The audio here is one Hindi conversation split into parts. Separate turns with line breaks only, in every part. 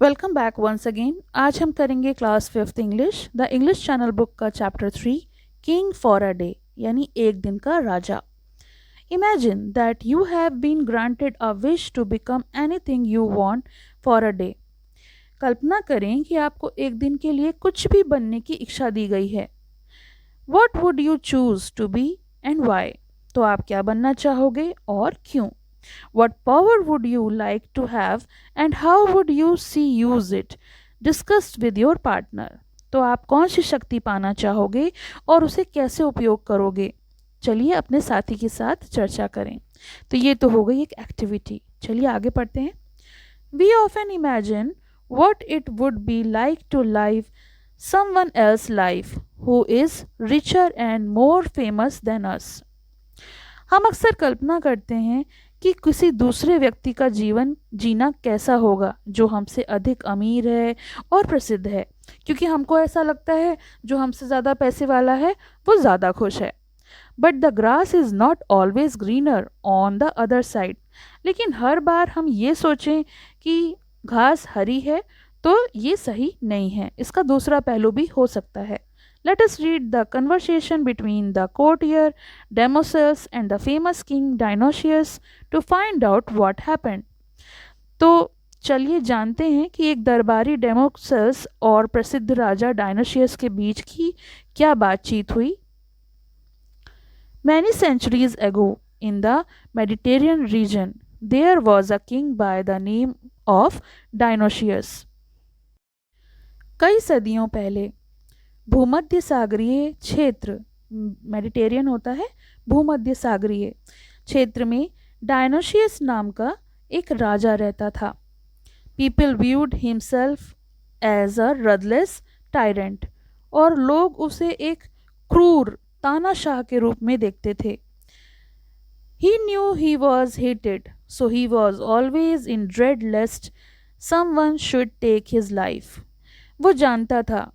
Welcome back once again. आज हम करेंगे class fifth English the English channel book का chapter 3 king for a day यानी एक दिन का राजा। Imagine that you have been granted a wish to become anything you want for a day. कल्पना करें कि आपको एक दिन के लिए कुछ भी बनने की इच्छा दी गई है। What would you choose to be and why? तो आप क्या बनना चाहोगे और क्यों? What power would you like to have and how would you see use it? Discussed with your partner. तो आप कौन सी शक्ति पाना चाहोगे और उसे कैसे उपयोग करोगे? चलिए अपने साथी के साथ चर्चा करें। तो ये तो हो गई एक एक्टिविटी। चलिए आगे पढ़ते हैं। We often imagine what it would be like to live someone else's life who is richer and more famous than us. हम अक्सर कल्पना करते हैं कि किसी दूसरे व्यक्ति का जीवन जीना कैसा होगा जो हमसे अधिक अमीर है और प्रसिद्ध है, क्योंकि हमको ऐसा लगता है जो हमसे ज़्यादा पैसे वाला है वो ज़्यादा खुश है। But the grass is not always greener on the other side. लेकिन हर बार हम ये सोचें कि घास हरी है तो ये सही नहीं है, इसका दूसरा पहलू भी हो सकता है। Let us read the conversation between the courtier Democeus and the famous king Dionysius to find out what happened. तो चलिए जानते हैं कि एक दरबारी डेमोसस और प्रसिद्ध राजा डायनोशियस के बीच की क्या बातचीत हुई। Many centuries ago, in the Mediterranean region, there was a king by the name of Dionysius. कई सदियों पहले भूमध्य सागरीय क्षेत्र, मेडिटेरियन होता है भूमध्य सागरीय क्षेत्र में डायनोशियस नाम का एक राजा रहता था। People viewed himself as a ruthless tyrant, और लोग उसे एक क्रूर तानाशाह के रूप में देखते थे। He knew he was hated, so he was always in dread lest someone should take his life. वो जानता था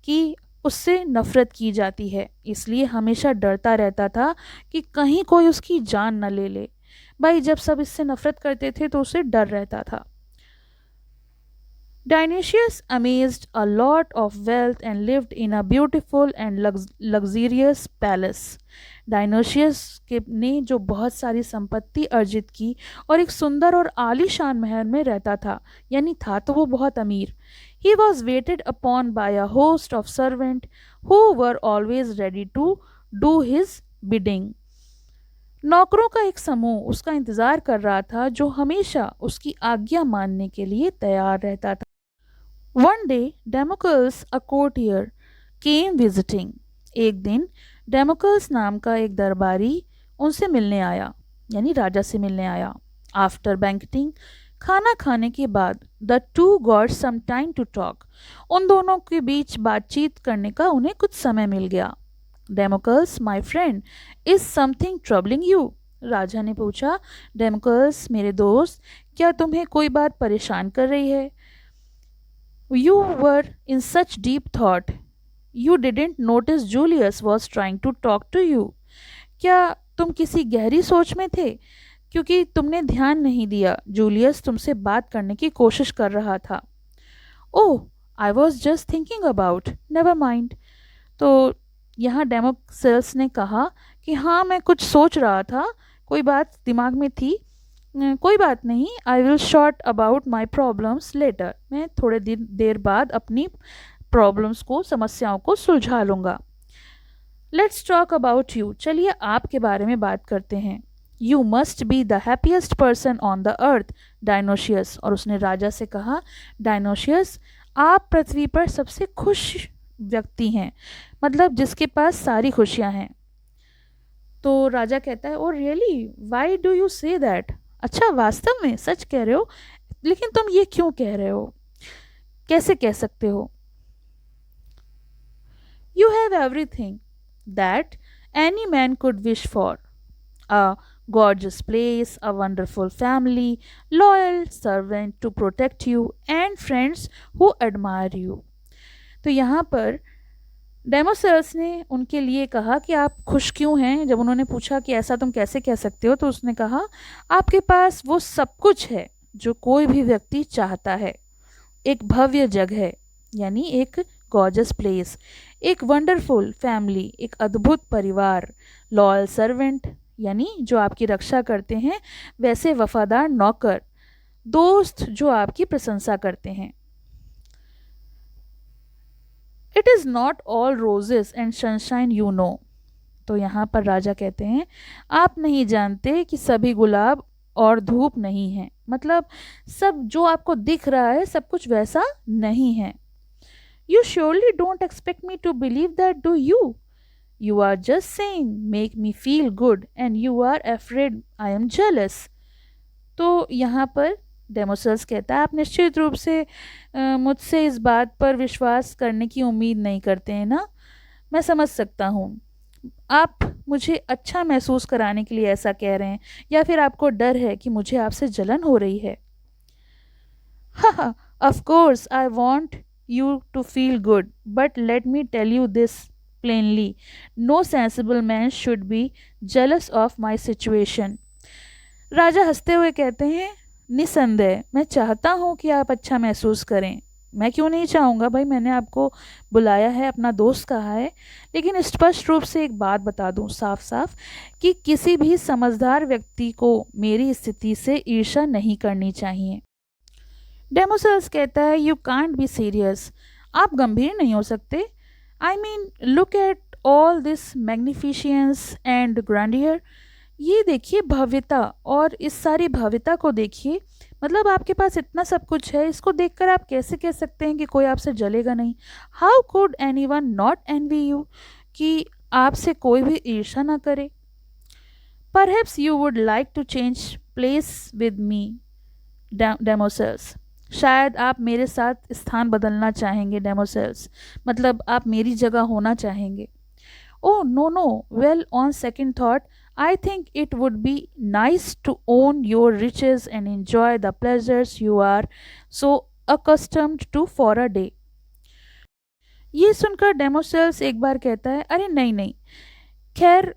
कि उससे नफ़रत की जाती है, इसलिए हमेशा डरता रहता था कि कहीं कोई उसकी जान न ले ले। भाई जब सब इससे नफ़रत करते थे तो उसे डर रहता था। Dionysius amassed a lot of wealth and lived in a beautiful and luxurious palace. डायनोशियस के ने जो बहुत सारी संपत्ति अर्जित की और एक सुंदर और आलीशान महल में रहता था, यानी था तो वो बहुत अमीर। He was waited upon by a host of servants who were always ready to do his bidding. नौकरों का एक समूह उसका इंतजार कर रहा था जो हमेशा उसकी आज्ञा मानने के लिए तैयार रहता था। One day, Democles, a courtier, came visiting. एक दिन डेमोकल्स नाम का एक दरबारी उनसे मिलने आया, यानी राजा से मिलने आया। आफ्टर बैंकटिंग, खाना खाने के बाद, the two got some time to talk. उन दोनों के बीच बातचीत करने का उन्हें कुछ समय मिल गया। Damocles, my friend, is something troubling you? राजा ने पूछा। डेमोकल्स, मेरे दोस्त, क्या तुम्हें कोई बात परेशान कर रही है? You were in such deep thought. You didn't notice Julius was trying to talk to you. क्या तुम किसी गहरी सोच में थे? क्योंकि तुमने ध्यान नहीं दिया, जूलियस तुमसे बात करने की कोशिश कर रहा था। Oh, I was just thinking about, never mind. तो यहाँ डेमोसेल्स ने कहा कि हाँ मैं कुछ सोच रहा था, कोई बात दिमाग में थी, कोई बात नहीं। I will short about my problems later. मैं थोड़े देर बाद अपनी प्रॉब्लम्स को, समस्याओं को सुलझा लूँगा। Let's talk about you. चलिए आपके बारे में बात करते हैं। You must be the happiest person on the earth, Dionysius. और उसने राजा से कहा, डायनोशियस, आप पृथ्वी पर सबसे खुश व्यक्ति हैं, मतलब जिसके पास सारी खुशियाँ हैं। तो राजा कहता है, oh really, why do you say that? अच्छा, वास्तव में सच कह रहे हो? लेकिन तुम ये क्यों कह रहे हो? कैसे कह सकते हो? You have everything that any man could wish for, a gorgeous place, a wonderful family, loyal servant to protect you, and friends who admire you. तो यहाँ पर डेमोसेल्स ने उनके लिए कहा कि आप खुश क्यों हैं। जब उन्होंने पूछा कि ऐसा तुम कैसे कह सकते हो, तो उसने कहा, आपके पास वो सब कुछ है जो कोई भी व्यक्ति चाहता है, एक भव्य जगह यानी एक गॉर्जस प्लेस, एक वंडरफुल फैमिली, एक अद्भुत परिवार, लॉयल सर्वेंट यानी जो आपकी रक्षा करते हैं वैसे वफादार नौकर, दोस्त जो आपकी प्रशंसा करते हैं। It is not all roses and sunshine you know. तो यहाँ पर राजा कहते हैं आप नहीं जानते कि सभी गुलाब और धूप नहीं है, मतलब सब जो आपको दिख रहा है सब कुछ वैसा नहीं है। You surely don't expect me to believe that, do you? You are just saying make me feel good and you are afraid I am jealous. तो यहाँ पर डेमोसेल्स कहता है आप निश्चित रूप से मुझसे इस बात पर विश्वास करने की उम्मीद नहीं करते हैं ना। मैं समझ सकता हूँ, आप मुझे अच्छा महसूस कराने के लिए ऐसा कह रहे हैं, या फिर आपको डर है कि मुझे आपसे जलन हो रही है। हाँ, of course I want you to feel good, but let me tell you this plainly, no sensible man should be jealous of my situation. राजा हंसते हुए कहते हैं निसंदेह मैं चाहता हूँ कि आप अच्छा महसूस करें। मैं क्यों नहीं चाहूँगा भाई, मैंने आपको बुलाया है, अपना दोस्त कहा है। लेकिन स्पष्ट रूप से एक बात बता दूँ साफ साफ कि किसी भी समझदार व्यक्ति को मेरी स्थिति से ईर्ष्या नहीं करनी चाहिए। डेमोसेल्स कहता है यू कांट बी सीरियस, आप गंभीर नहीं हो सकते। I mean look at all this magnificence and grandeur, ये देखिए भव्यता, और इस सारी भव्यता को देखिए, मतलब आपके पास इतना सब कुछ है, इसको देखकर आप कैसे कह सकते हैं कि कोई आपसे जलेगा नहीं। How could anyone not envy you, कि आपसे कोई भी ईर्ष्या ना करे। Perhaps you would like to change place with me Damocles, शायद आप मेरे साथ स्थान बदलना चाहेंगे डेमोसेल्स, मतलब आप मेरी जगह होना चाहेंगे। Oh no no, well on second thought I think it would be nice to own your riches and enjoy the pleasures you are so accustomed to for a day. ये सुनकर डेमोसेल्स एक बार कहता है अरे नहीं नहीं, खैर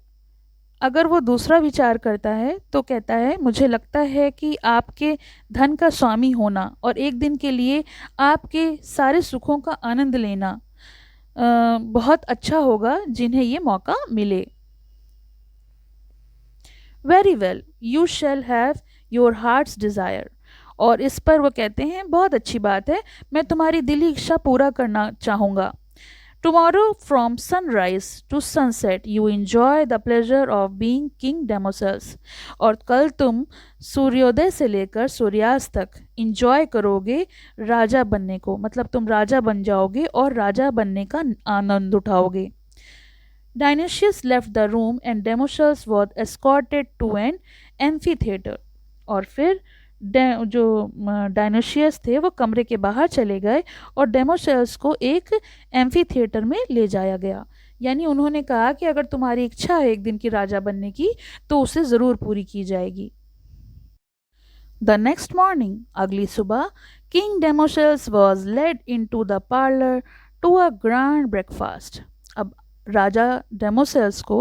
अगर वो दूसरा विचार करता है तो कहता है मुझे लगता है कि आपके धन का स्वामी होना और एक दिन के लिए आपके सारे सुखों का आनंद लेना बहुत अच्छा होगा जिन्हें ये मौका मिले। Very well you shall have your hearts desire, और इस पर वो कहते हैं बहुत अच्छी बात है, मैं तुम्हारी दिली इच्छा पूरा करना चाहूँगा। Tomorrow from sunrise to sunset you enjoy the pleasure of being king Damocles, और कल तुम सूर्योदय से लेकर सूर्यास्त तक इंजॉय करोगे राजा बनने को, मतलब तुम राजा बन जाओगे और राजा बनने का आनंद उठाओगे। Dionysius left the room and Democeles was escorted to an amphitheater, और फिर जो डायनोशियस थे वो कमरे के बाहर चले गए और डेमोसेल्स को एक एम्फीथिएटर में ले जाया गया। यानी उन्होंने कहा कि अगर तुम्हारी इच्छा है एक दिन की राजा बनने की तो उसे ज़रूर पूरी की जाएगी। द नेक्स्ट मॉर्निंग, अगली सुबह, king Damocles was led into the parlour to a grand breakfast. अब राजा डेमोसेल्स को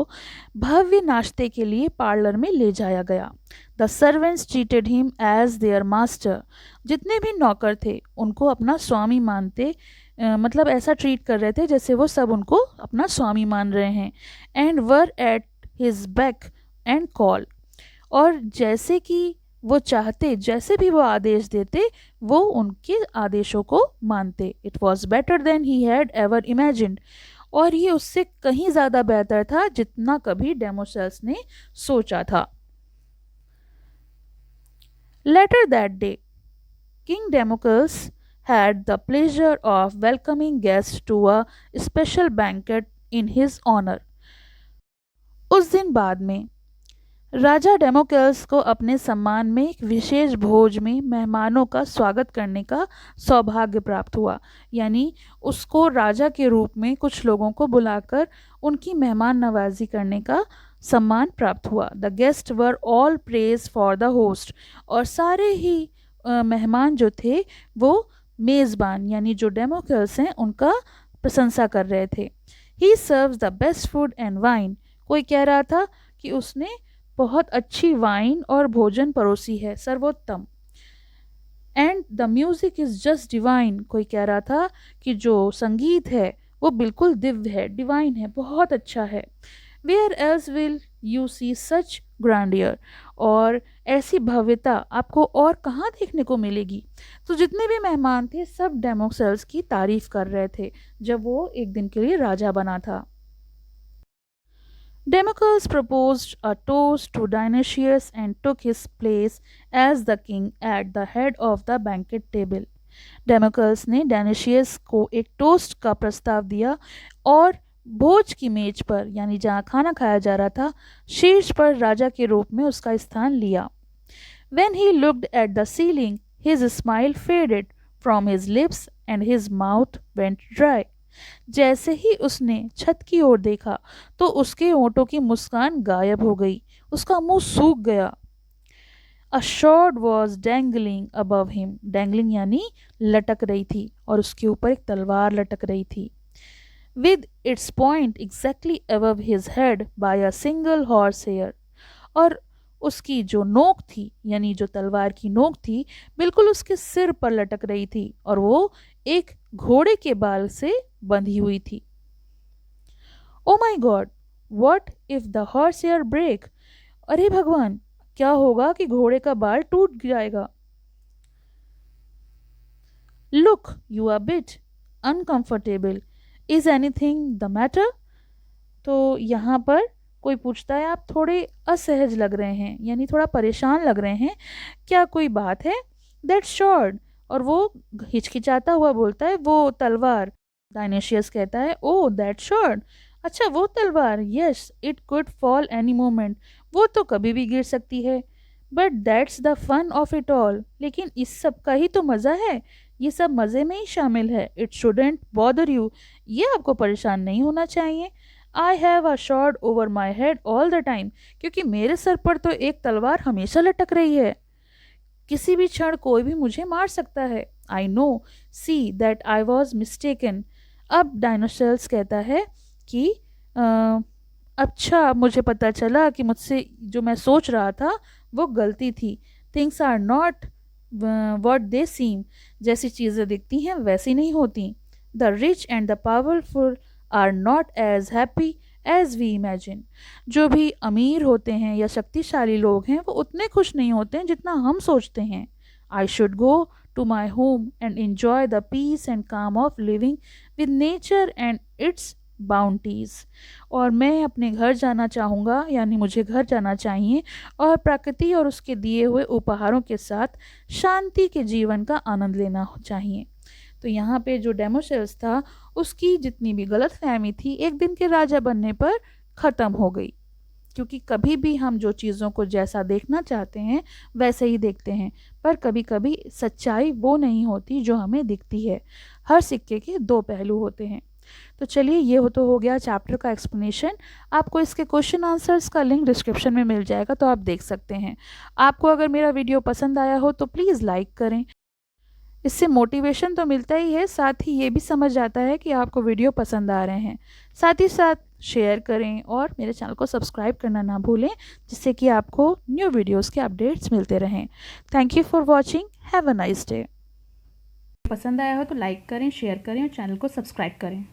भव्य नाश्ते के लिए पार्लर में ले जाया गया। The servants treated him as their master, जितने भी नौकर थे उनको अपना स्वामी मानते, मतलब ऐसा ट्रीट कर रहे थे जैसे वो सब उनको अपना स्वामी मान रहे हैं। And were at his back and call, और जैसे कि वो चाहते, जैसे भी वो आदेश देते वो उनके आदेशों को मानते। It was better than he had ever imagined, और ये उससे कहीं ज़्यादा बेहतर था जितना कभी डेमोसेल्स ने सोचा था। Later that day king Damocles had the pleasure of welcoming guests to a special banquet in his honor. उस दिन बाद में राजा डेमोसेल्स को अपने सम्मान में एक विशेष भोज में मेहमानों का स्वागत करने का सौभाग्य प्राप्त हुआ। यानी उसको राजा के रूप में कुछ लोगों को बुलाकर उनकी मेहमान नवाजी करने का सम्मान प्राप्त हुआ। The guest were all praise for the host, और सारे ही मेहमान जो थे वो मेज़बान यानी जो डेमोसेल्स हैं उनका प्रशंसा कर रहे थे। He serves the best food and wine, कोई कह रहा था कि उसने बहुत अच्छी वाइन और भोजन परोसी है, सर्वोत्तम। And the music is just divine, कोई कह रहा था कि जो संगीत है वो बिल्कुल दिव्य है, डिवाइन है, बहुत अच्छा है। Where else will you see such grandeur, और ऐसी भव्यता आपको और कहाँ देखने को मिलेगी। तो जितने भी मेहमान थे सब डेमोसेल्स की तारीफ कर रहे थे जब वो एक दिन के लिए राजा बना था। Democles proposed a toast to Dionysius and took his place as the king at the head of the banquet table. डेमोकल्स ने डायनेशियस को एक टोस्ट का प्रस्ताव दिया और भोज की मेज पर, यानी जहाँ खाना खाया जा रहा था, शीर्ष पर राजा के रूप में उसका स्थान लिया। When he looked at the ceiling, his smile faded from his lips and his mouth went dry. जैसे ही उसने छत की ओर देखा तो उसके होंठों की मुस्कान गायब हो गई, उसका मुंह सूख गया। A sword was dangling above him. Dangling यानी लटक रही थी, और उसके ऊपर एक तलवार लटक रही थी। With its point exactly above his head by a single horsehair. और उसकी जो नोक थी, यानी जो तलवार की नोक थी, बिल्कुल उसके सिर पर लटक रही थी, और वो एक घोड़े के बाल से बंधी हुई थी। Oh my god, what if the horse hair break. अरे भगवान, क्या होगा कि घोड़े का बाल टूट जाएगा। Look, you are bit uncomfortable, is anything the matter. तो यहाँ पर कोई पूछता है आप थोड़े असहज लग रहे हैं, यानी थोड़ा परेशान लग रहे हैं, क्या कोई बात है। दैट शॉर्ड, और वो हिचकिचाता हुआ बोलता है वो तलवार। डायनेशियस कहता है ओ दैट शॉर्ड, अच्छा वो तलवार, yes it could fall any moment, वो तो कभी भी गिर सकती है। But that's the fun of it all, लेकिन इस सब का ही तो मज़ा है, ये सब मज़े में ही शामिल है। इट शुडेंट बॉदर यू, ये आपको परेशान नहीं होना चाहिए। I have a shard over my head all the time, क्योंकि मेरे सर पर तो एक तलवार हमेशा लटक रही है, किसी भी क्षण कोई भी मुझे मार सकता है। I know, see that I was mistaken. अब डायनासोरस कहता है कि अच्छा, मुझे पता चला कि मुझसे जो मैं सोच रहा था वो गलती थी। Things are not what they seem, जैसी चीज़ें दिखती हैं वैसी नहीं होती। The rich and the powerful are not as happy as we imagine. जो भी अमीर होते हैं या शक्तिशाली लोग हैं वो उतने खुश नहीं होते हैं जितना हम सोचते हैं। I should go to my home and enjoy the peace and calm of living with nature and its bounties. और मैं अपने घर जाना चाहूँगा, यानी मुझे घर जाना चाहिए और प्रकृति और उसके दिए हुए उपहारों के साथ शांति के जीवन का आनंद लेना चाहिए। तो यहाँ पे जो डेमोसेल्स था उसकी जितनी भी गलत फहमी थी एक दिन के राजा बनने पर ख़त्म हो गई, क्योंकि कभी भी हम जो चीज़ों को जैसा देखना चाहते हैं वैसे ही देखते हैं, पर कभी कभी सच्चाई वो नहीं होती जो हमें दिखती है। हर सिक्के के दो पहलू होते हैं। तो चलिए, ये तो हो गया चैप्टर का एक्सप्लेनेशन। आपको इसके क्वेश्चन आंसर्स का लिंक डिस्क्रिप्शन में मिल जाएगा, तो आप देख सकते हैं। आपको अगर मेरा वीडियो पसंद आया हो तो प्लीज़ लाइक करें, इससे मोटिवेशन तो मिलता ही है, साथ ही ये भी समझ आता है कि आपको वीडियो पसंद आ रहे हैं। साथ ही साथ शेयर करें और मेरे चैनल को सब्सक्राइब करना ना भूलें, जिससे कि आपको न्यू वीडियोस के अपडेट्स मिलते रहें। Thank you for watching, have a nice day. पसंद आया हो तो लाइक करें, शेयर करें और चैनल को सब्सक्राइब करें।